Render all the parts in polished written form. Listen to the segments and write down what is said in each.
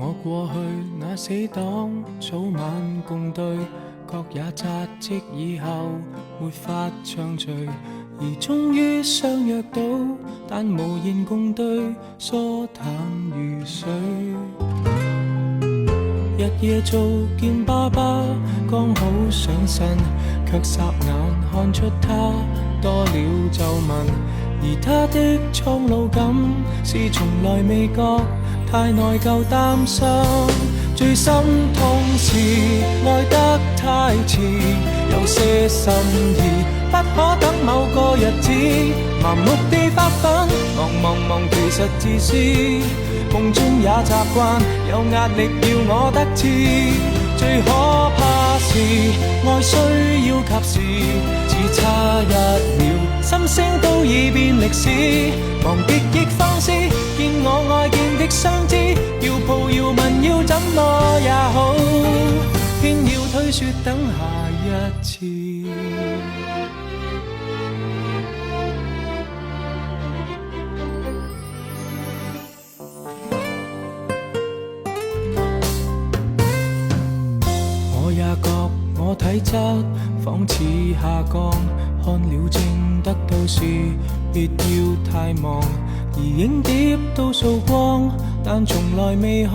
我過去那死黨，早晚共對，各也扎職以後沒法暢聚，而終於相約到，但無言共對，疏淡如水。日夜做見爸爸，剛好上身，卻霎眼看出他多了皺紋，而他的蒼老感是從來未覺，太內疚擔心。最心痛是愛得太遲，有些心意不可等某個日子，盲目地發奮，忙其實自私，夢中也習慣有壓力要我得志。最可怕是愛需要及時，只差一秒心聲都已變歷史，忘極亦放肆，見我愛見的相知，要抱要吻要怎麼也好，偏要推說等下一次。我也覺我體質仿似下降，看了症得到時別要太忙，而影碟都掃光，但從來未看，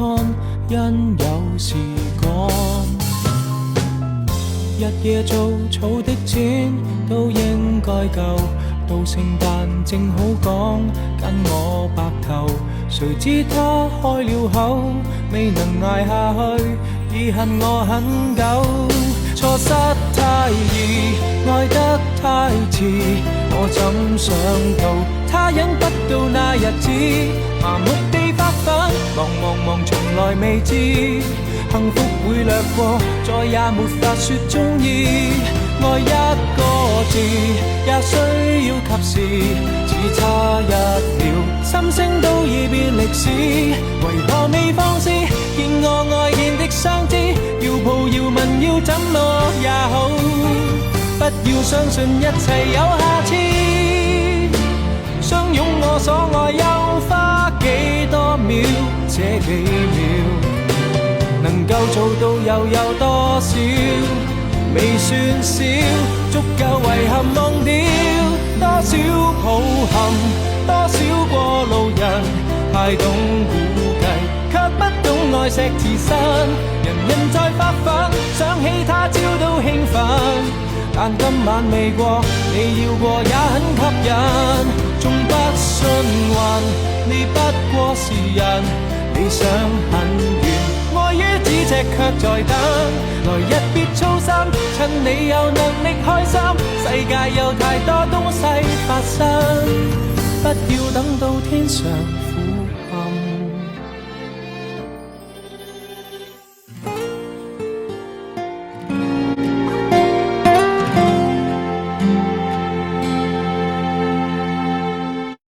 因有時趕。日夜做草的錢都應該夠，到聖誕正好講跟我白頭，誰知他開了口，未能捱下去，已恨我很久。錯失太易，愛得太遲，我怎想到他忍不到那日子，麻木地發奮，忙從來未知，幸福會掠過，再也沒法說中意。愛一個字也需要及時，只差一秒心聲都已變歷史，為何未放肆，見我愛見的相知，要抱要吻要怎麼也好，不要相信一切有下次，相擁我所愛又花幾多秒，這幾秒能夠做到又有多少，未算少，足夠遺憾忘掉多少抱憾，多少過路人，太懂估計，卻不懂愛惜自身。人在發奮，想起他朝都興奮，但今晚未過，你要過也很吸引。縱不信運，你不過是人，理想很遠，愛於咫尺卻在等。來日別操心，趁你有能力開心，世界有太多東西發生，不要等到天上